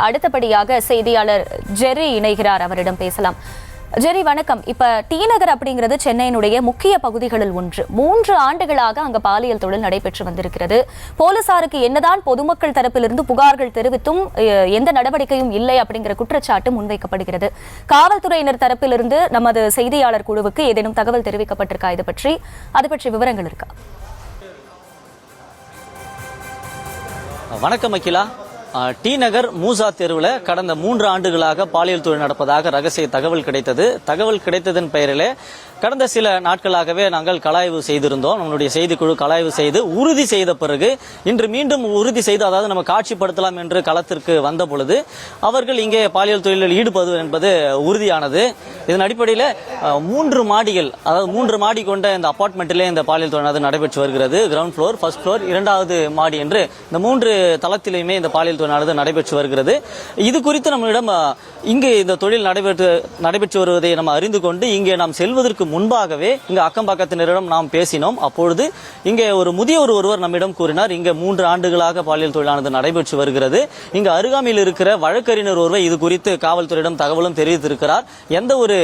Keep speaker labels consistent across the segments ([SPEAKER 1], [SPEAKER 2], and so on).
[SPEAKER 1] அடுத்தபடியாக செய்தியாளர் ஜெர்ரி இணைகிறார், அவரிடம் பேசலாம். ஜெர்ரி வணக்கம். இப்ப டி நகர் அப்படிங்கிறது சென்னையினுடைய முக்கிய பகுதிகளில் ஒன்று. 3 ஆண்டுகளாக அங்க பாலியல் தொழில் நடைபெற்று வந்திருக்கிறது. போலீசாருக்கு என்னதான் பொதுமக்கள் தரப்பிலிருந்து புகார்கள் தெரிவித்தும் எந்த நடவடிக்கையும் இல்லை அப்படிங்கிற குற்றச்சாட்டு முன்வைக்கப்படுகிறது. காவல்துறையினர் தரப்பிலிருந்து நமது செய்தியாளர் குழுவுக்கு ஏதேனும் தகவல் தெரிவிக்கப்பட்டிருக்கா? அது பற்றி விவரங்கள் இருக்கா?
[SPEAKER 2] வணக்கம் அகிலா. டி நகர் மூசா தெருவில் கடந்த 3 ஆண்டுகளாக பாலியல் தொழில் நடப்பதாக ரகசிய தகவல் கிடைத்தது. தகவல் கிடைத்ததன் பெயரிலே கடந்த சில நாட்களாகவே நாங்கள் கலாய்வு செய்திருந்தோம். நம்மளுடைய செய்திக்குழு கலாய்வு செய்து உறுதி செய்த பிறகு இன்று மீண்டும் உறுதி செய்து, அதாவது நம்ம காட்சிப்படுத்தலாம் என்று களத்திற்கு வந்த பொழுது அவர்கள் இங்கே பாலியல் தொழிலில் ஈடுபடுவது என்பது உறுதியானது. இதன் அடிப்படையில் 3 மாடிகள், அதாவது 3 மாடி கொண்ட இந்த அபார்ட்மெண்ட்டிலே இந்த பாலியல் தொழில் நடைபெற்று வருகிறது. கிரவுண்ட் ஃப்ளோர், ஃபர்ஸ்ட் ஃப்ளோர், 2வது மாடி என்று இந்த 3 தளத்திலுமே இந்த பாலியல் தொழில் நடைபெற்று வருகிறது. இது குறித்து நம்மிடம் இங்கு இந்த தொழில் நடைபெற்று வருவதை நாம் அறிந்து கொண்டு இங்கே நாம் செல்வதற்கு முன்பாகவே இங்கு அக்கம் பக்கத்தினரிடம் நாம் பேசினோம். அப்பொழுது இங்கே ஒரு முதியவர் ஒருவர் நம்மிடம் கூறினார், இங்கே 3 ஆண்டுகளாக பாலியல் தொழிலானது நடைபெற்று வருகிறது. இங்கு அருகாமையில் இருக்கிற வழக்கறிஞர் ஒருவர் இது குறித்து காவல்துறையிடம் தகவலும் தெரிவித்திருக்கிறார். எந்த ஒரு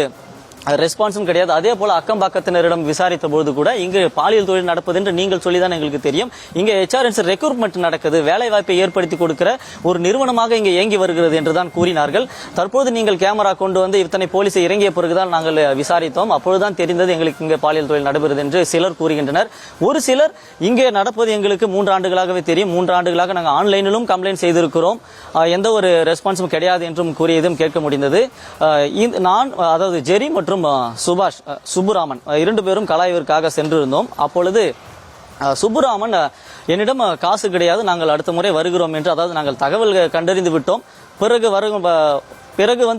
[SPEAKER 2] ரெஸ்பான்ஸும் கிடையாது. அதே போல அக்கம் பக்கத்தினரிடம் விசாரித்த போது கூட இங்கு பாலியல் தொழில் நடப்பது என்று நீங்கள் சொல்லிதான் எங்களுக்கு தெரியும். இங்கே HRNC ரெக்ரூட்மெண்ட் நடக்குது, வேலை வாய்ப்பை ஏற்படுத்தி கொடுக்கிற ஒரு நிறுவனமாக இங்கே இயங்கி வருகிறது என்றுதான் கூறினார்கள். தற்போது நீங்கள் கேமரா கொண்டு வந்து இத்தனை போலீஸை இறங்கிய பிறகுதான் நாங்கள் விசாரித்தோம். அப்பொழுதுதான் தெரிந்தது எங்களுக்கு இங்கே பாலியல் தொழில் நடைபெறுகிறது என்று சிலர் கூறுகின்றனர். ஒரு சிலர் இங்கே நடப்பது எங்களுக்கு 3 ஆண்டுகளாகவே தெரியும், 3 ஆண்டுகளாக நாங்கள் ஆன்லைனிலும் கம்ப்ளைண்ட் செய்திருக்கிறோம், எந்த ஒரு ரெஸ்பான்ஸும் கிடையாது என்றும் கூறியதும் கேட்க முடிந்தது. நான், அதாவது ஜெரி மற்றும் சுப்புராமன் 2 பேரும் கலாய்விற்காக சென்றிருந்தோம். அப்பொழுது சுப்புராமன் என்னிடம் காசு கிடையாது, நாங்கள் அடுத்த முறை வருகிறோம் என்று, அதாவது நாங்கள் தகவல் கண்டறிந்து விட்டோம், பிறகு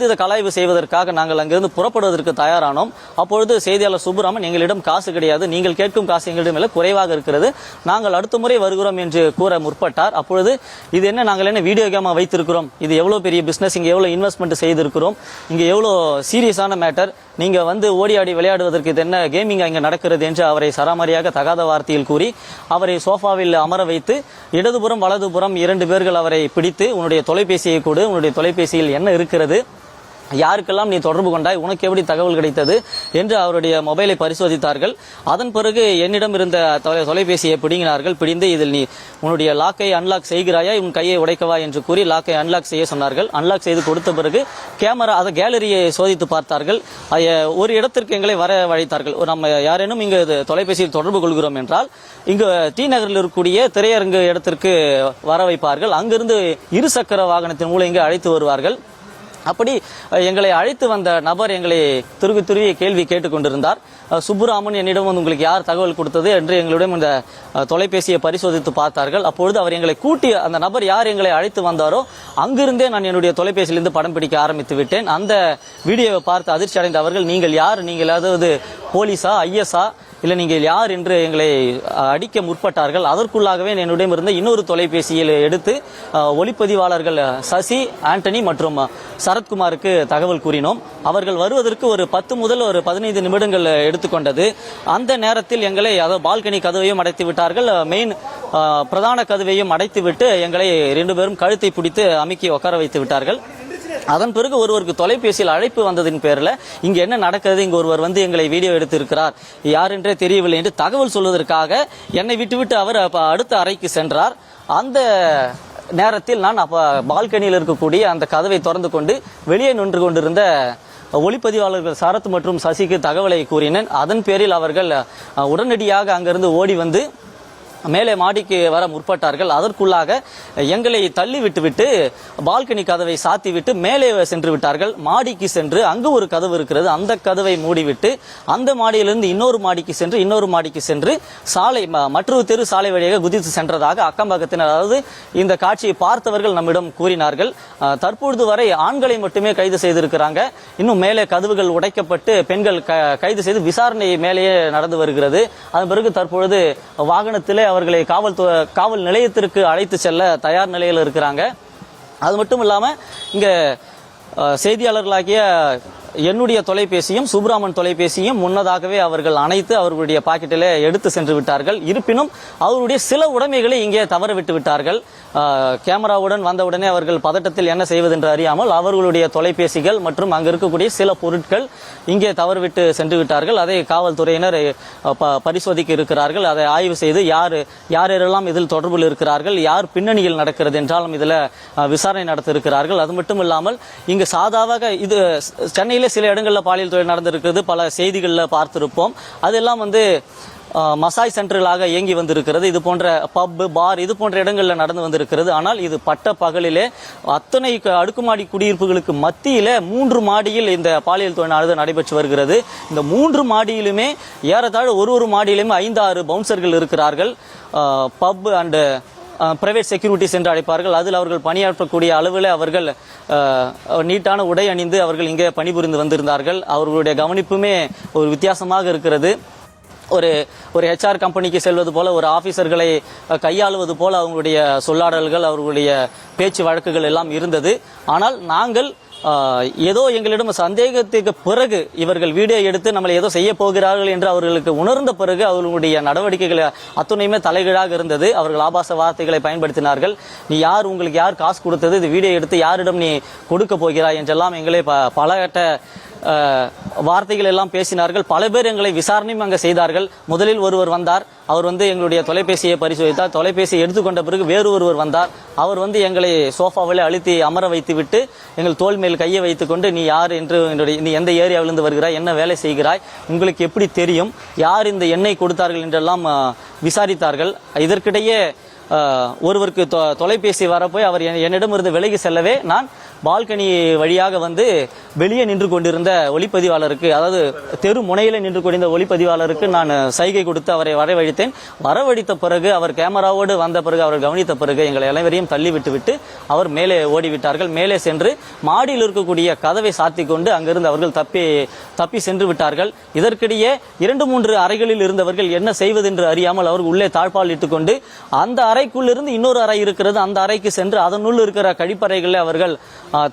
[SPEAKER 2] இதை கலாய்வு செய்வதற்காக நாங்கள் அங்கிருந்து புறப்படுவதற்கு தயாரானோம். அப்பொழுது செய்தியாளர் சுப்புராமன், எங்களிடம் காசு கிடையாது, நீங்கள் கேட்கும் காசு எங்களிடம் குறைவாக இருக்கிறது, நாங்கள் அடுத்த முறை வருகிறோம் என்று கூற முற்பட்டார். அப்பொழுது இது என்ன, நாங்கள் என்ன வீடியோ கேமா வைத்திருக்கிறோம், இது எவ்வளவு பெரிய பிசினஸ், இங்க எவ்வளவு இன்வெஸ்ட்மெண்ட் செய்திருக்கிறோம், இங்க எவ்வளவு சீரியஸான மேட்டர், நீங்க ஓடி ஆடி விளையாடுவதற்கு இது என்ன கேமிங் இங்க நடக்கிறது என்று அவரை சராமரியாக தகாத வார்த்தையில் கூறி அவரை சோஃபாவில் அமர வைத்து இடதுபுறம் வலதுபுறம் 2 பேர்கள் அவரை பிடித்து, உன்னுடைய தொலைபேசியை கொடு, உன்னுடைய தொலைபேசியில் என்ன இருக்கிறது, யாருக்கெல்லாம் நீ தொடர்பு கொண்டாய், உனக்கு எப்படி தகவல் கிடைத்தது என்று அவருடைய மொபைலை பரிசோதித்தார்கள். அதன் பிறகு என்னிடம் இருந்த தொலைபேசியை பிடிங்கினார்கள். பிடிந்து இதில் நீ உன்னுடைய லாக்கை அன்லாக் செய்கிறாயா, உன் கையை உடைக்கவா என்று கூறி லாக்கை அன்லாக் செய்ய சொன்னார்கள். அன்லாக் செய்து கொடுத்த பிறகு கேமரா, அதை கேலரியை சோதித்து பார்த்தார்கள். ஒரு இடத்திற்கு எங்களை வர வழைத்தார்கள். நம்ம யாரேனும் இங்கு தொலைபேசியில் தொடர்பு கொள்கிறோம் என்றால் இங்கு டி நகரில் இருக்கக்கூடிய திரையரங்கு இடத்திற்கு வர வைப்பார்கள். அங்கிருந்து 2 சக்கர வாகனத்தின் மூலம் இங்கு அழைத்து வருவார்கள். அப்படி எங்களை அழைத்து வந்த நபர் எங்களை துருவி கேள்வி கேட்டுக்கொண்டிருந்தார். சுப்புராமன் என்னிடம் உங்களுக்கு யார் தகவல் கொடுத்தது என்று எங்களிடம் இந்த தொலைபேசியை பரிசோதித்து பார்த்தார்கள். அப்பொழுது அவர் எங்களை கூட்டி, அந்த நபர் யார் எங்களை அழைத்து வந்தாரோ அங்கிருந்தே நான் என்னுடைய தொலைபேசியிலிருந்து படம் பிடிக்க ஆரம்பித்து விட்டேன். அந்த வீடியோவை பார்த்து அதிர்ச்சி அடைந்த அவர்கள், நீங்கள் யார், நீங்கள் அதாவது போலீஸா, ஐஎஸ்ஆ, இல்லை நீங்கள் யார் என்று எங்களை அடிக்க முற்பட்டார்கள். அதற்குள்ளாகவே என்னுடைய இருந்த இன்னொரு தொலைபேசியில் எடுத்து ஒளிப்பதிவாளர்கள் சசி, ஆண்டனி மற்றும் சரத்குமாருக்கு தகவல் கூறினோம். அவர்கள் வருவதற்கு ஒரு 10 முதல் ஒரு 15 நிமிடங்கள் எடுத்துக்கொண்டது. அந்த நேரத்தில் எங்களை, அதாவது பால்கனி கதவையும் அடைத்து விட்டார்கள், மெயின் பிரதான கதவையும் அடைத்துவிட்டு எங்களை 2 பேரும் கழுத்தை பிடித்து அமுக்கி உட்கார வைத்து விட்டார்கள். அதன் பிறகு ஒருவருக்கு தொலைபேசியில் அழைப்பு வந்ததின் பேரில் இங்கு என்ன நடக்கிறது, இங்கு ஒருவர் வீடியோ எடுத்திருக்கிறார், யார் என்றே தெரியவில்லை என்று தகவல் சொல்வதற்காக என்னை விட்டுவிட்டு அவர் அடுத்த அறைக்கு சென்றார். அந்த நேரத்தில் நான் பால்கனியில் இருக்கக்கூடிய அந்த கதவை திறந்து கொண்டு வெளியே நின்று கொண்டிருந்த ஒளிப்பதிவாளர்கள் சரத் மற்றும் சசிக்கு தகவலை கூறினேன். அதன் பேரில் அவர்கள் உடனடியாக அங்கிருந்து ஓடி வந்து மேலே மாடிக்கு வர முற்பட்டார்கள். அதற்குள்ளாக எங்களை தள்ளி விட்டுவிட்டு பால்கனி கதவை சாத்திவிட்டு மேலே சென்று விட்டார்கள். மாடிக்கு சென்று அங்கு ஒரு கதவு இருக்கிறது, அந்த கதவை மூடிவிட்டு அந்த மாடியிலிருந்து இன்னொரு மாடிக்கு சென்று சாலை, மற்றொரு தெரு சாலை வழியாக குதித்து சென்றதாக அக்கம் பக்கத்தினர், அதாவது இந்த காட்சியை பார்த்தவர்கள் நம்மிடம் கூறினார்கள். தற்பொழுது வரை ஆண்களை மட்டுமே கைது செய்திருக்கிறாங்க. இன்னும் மேலே கதவுகள் உடைக்கப்பட்டு பெண்கள் கைது செய்து விசாரணை மேலேயே நடந்து வருகிறது. அதன் பிறகு தற்பொழுது வாகனத்திலே அவர்களை காவல் நிலையத்திற்கு அழைத்து செல்ல தயார் நிலையில் இருக்கிறாங்க. அது மட்டும் இல்லாம இங்க செய்தியாளர்களாகிய என்னுடைய தொலைபேசியும் சுப்ராமன் தொலைபேசியும் முன்னதாகவே அவர்கள் அணைத்து அவர்களுடைய பாக்கெட்டிலே எடுத்து சென்று விட்டார்கள். இருப்பினும் அவருடைய சில உடைமைகளை இங்கே தவற விட்டு விட்டார்கள். கேமராவுடன் வந்தவுடனே அவர்கள் பதட்டத்தில் என்ன செய்வதென்று அறியாமல் அவர்களுடைய தொலைபேசிகள் மற்றும் அங்கு இருக்கக்கூடிய சில பொருட்கள் இங்கே தவறுவிட்டு சென்று விட்டார்கள். அதை காவல்துறையினர் பரிசோதிக்க இருக்கிறார்கள். அதை ஆய்வு செய்து யாரெல்லாம் இதில் தொடர்பில் இருக்கிறார்கள், யார் பின்னணியில் நடக்கிறது என்றாலும் இதில் விசாரணை நடத்த இருக்கிறார்கள். அது மட்டும் இல்லாமல் இங்கு சாதாவாக இது சென்னையிலே சில இடங்களில் பாலியல் தொழில் நடந்திருக்கிறது, பல செய்திகளில் பார்த்திருப்போம். அதெல்லாம் மசாஜ் சென்டர்களாக இயங்கி வந்திருக்கிறது. இது போன்ற பப், பார் இது போன்ற இடங்களில் நடந்து வந்திருக்கிறது. ஆனால் இது பட்ட பகலிலே அத்தனை அடுக்குமாடி குடியிருப்புகளுக்கு மத்தியில 3 மாடியில் இந்த பாலியல் தொழிலானது நடைபெற்று வருகிறது. இந்த 3 மாடியிலுமே ஏறத்தாழ ஒரு மாடியிலுமே 5-6 பவுன்சர்கள் இருக்கிறார்கள். பப் அண்ட் பிரைவேட் செக்யூரிட்டிஸ் என்று அழைப்பார்கள். அதில் அவர்கள் பணியாற்றக்கூடிய அளவில் அவர்கள் நீட்டான உடை அணிந்து அவர்கள் இங்கே பணிபுரிந்து வந்திருந்தார்கள். அவர்களுடைய கவனிப்புமே ஒரு வித்தியாசமாக இருக்கிறது. ஒரு HR கம்பெனிக்கு செல்வது போல, ஒரு ஆபீசர்களை கையாளுவது போல அவங்களுடைய சொல்லாடல்கள், அவர்களுடைய பேச்சு வழக்குகள் எல்லாம் இருந்தது. ஆனால் நாங்கள் ஏதோ எங்களிடம் சந்தேகத்துக்கு பிறகு இவர்கள் வீடியோ எடுத்து நம்மளை ஏதோ செய்ய போகிறார்கள் என்று அவர்களுக்கு உணர்ந்த பிறகு அவர்களுடைய நடவடிக்கைகள் அத்துணையுமே தலைகீழாக இருந்தது. அவர்கள் ஆபாச வார்த்தைகளை பயன்படுத்தினார்கள். நீ யார், உங்களுக்கு யார் காசு கொடுத்தது, இது வீடியோ எடுத்து யாரிடம் நீ கொடுக்க போகிறாய் என்றெல்லாம் எங்களை பலகட்ட வார்த்தைகள் எல்லாம் பேசினார்கள். பல பேர் எங்களை விசாரணையும் அங்கே செய்தார்கள். முதலில் ஒருவர் வந்தார். அவர் எங்களுடைய தொலைபேசியை பரிசோதித்தார். தொலைபேசியை எடுத்துக்கொண்ட பிறகு வேறு ஒருவர் வந்தார். அவர் எங்களை சோஃபாவில் அழுத்தி அமர வைத்து விட்டு எங்கள் தோள் மேல் கையை வைத்துக் கொண்டு, நீ யார் என்று, நீ எந்த ஏரியாவிலிருந்து வருகிறாய், என்ன வேலை செய்கிறாய், உங்களுக்கு எப்படி தெரியும், யார் இந்த எண்ணெய் கொடுத்தார்கள் என்றெல்லாம் விசாரித்தார்கள். இதற்கிடையே ஒருவருக்கு தொலைபேசி வரப்போய் அவர் என்னிடமிருந்து விலகி செல்லவே நான் பால்கனி வழியாக வெளியே நின்று கொண்டிருந்த ஒளிப்பதிவாளருக்கு, அதாவது தெரு முனையில நின்று கொண்டிருந்த ஒளிப்பதிவாளருக்கு நான் சைகை கொடுத்து அவரை வரவழைத்தேன். வரவழைத்த பிறகு அவர் கேமராவோடு வந்த பிறகு அவர் கவனித்த பிறகு எங்களை அனைவரையும் தள்ளிவிட்டு அவர் மேலே ஓடிவிட்டார்கள். மேலே சென்று மாடியில் இருக்கக்கூடிய கதவை சாத்தி கொண்டு அங்கிருந்து அவர்கள் தப்பி சென்று விட்டார்கள். இதற்கிடையே 2-3 அறைகளில் இருந்தவர்கள் என்ன செய்வதென்று அறியாமல் அவர்கள் உள்ளே தாழ்பால் இட்டுக்கொண்டு அந்த அறைக்குள் இருந்து இன்னொரு அறை இருக்கிறது, அந்த அறைக்கு சென்று அதனுள் இருக்கிற கழிப்பறைகளில் அவர்கள்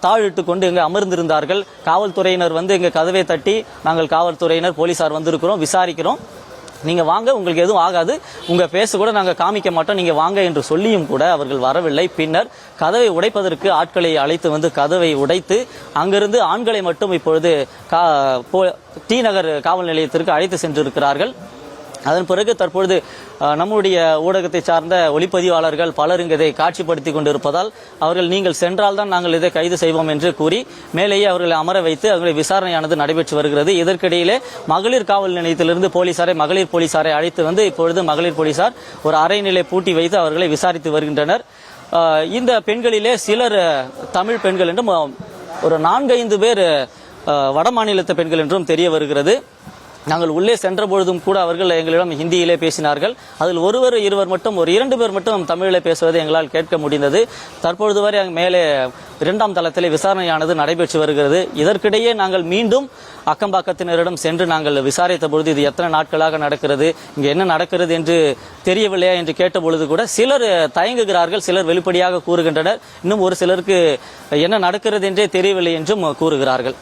[SPEAKER 2] தாழிட்டு கொண்டு இங்கு அமர்ந்திருந்தார்கள். காவல்துறையினர் இங்க கதவை தட்டி, நாங்கள் காவல்துறையினர் போலீசார் வந்திருக்கிறோம், விசாரிக்கிறோம், நீங்க வாங்க, உங்களுக்கு எதுவும் ஆகாது, உங்க பேச கூட நாங்க காமிக்க மாட்டோம், நீங்க வாங்க என்று சொல்லியும் கூட அவர்கள் வரவில்லை. பின்னர் கதவை உடைப்பதற்கு ஆட்களை அழைத்து கதவை உடைத்து அங்கிருந்து ஆண்களை மட்டும் இப்பொழுது டி நகர் காவல் நிலையத்திற்கு அழைத்து சென்றிருக்கிறார்கள். அதன் பிறகு தற்பொழுது நம்முடைய ஊடகத்தை சார்ந்த ஒளிப்பதிவாளர்கள் பலர் இதை காட்சிப்படுத்திக் கொண்டிருப்பதால் அவர்கள் நீங்கள் சென்றால் தான் நாங்கள் இதை கைது செய்வோம் என்று கூறி மேலேயே அவர்களை அமர வைத்து அவர்களுடைய விசாரணையானது நடைபெற்று வருகிறது. இதற்கிடையிலே மகளிர் காவல் நிலையத்திலிருந்து மகளிர் போலீசாரை அழைத்து இப்பொழுது மகளிர் போலீசார் ஒரு அறைநிலை பூட்டி வைத்து அவர்களை விசாரித்து வருகின்றனர். இந்த பெண்களிலே சிலர் தமிழ் பெண்கள் என்றும் ஒரு 4-5 பேர் வட மாநிலத்த பெண்கள் என்றும் தெரிய வருகிறது. நாங்கள் உள்ளே சென்ற பொழுதும் கூட அவர்கள் எங்களிடம் ஹிந்தியிலே பேசினார்கள். அதில் ஒருவர் 2 பேர் மட்டும் தமிழிலே பேசுவதை எங்களால் கேட்க முடிந்தது. தற்பொழுது வரை மேலே 2ஆம் தளத்திலே விசாரணையானது நடைபெற்று வருகிறது. இதற்கிடையே நாங்கள் மீண்டும் அக்கம்பாக்கத்தினரிடம் சென்று நாங்கள் விசாரித்த பொழுது இது எத்தனை நாட்களாக நடக்கிறது, இங்கு என்ன நடக்கிறது என்று தெரியவில்லையா என்று கேட்ட பொழுது கூட சிலர் தயங்குகிறார்கள், சிலர் வெளிப்படையாக கூறுகின்றனர், இன்னும் ஒரு சிலருக்கு என்ன நடக்கிறது என்றே தெரியவில்லை என்றும் கூறுகிறார்கள்.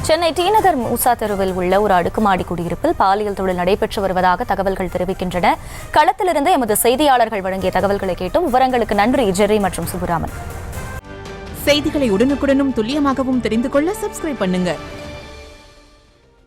[SPEAKER 1] சென்னை டி நகர் மூசா தெருவில் உள்ள ஒரு அடுக்குமாடி குடியிருப்பில் பாலியல் தொழில் நடைபெற்று வருவதாக தகவல்கள் தெரிவிக்கின்றன. களத்திலிருந்து எமது செய்தியாளர்கள் வழங்கிய தகவல்களை கேட்டும். விவரங்களுக்கு நன்றி ஜெர்ரி மற்றும் சுப்புராமன்.
[SPEAKER 3] செய்திகளை உடனுக்குடனும் துல்லியமாகவும் தெரிந்து கொள்ள சப்ஸ்கிரைப் பண்ணுங்க.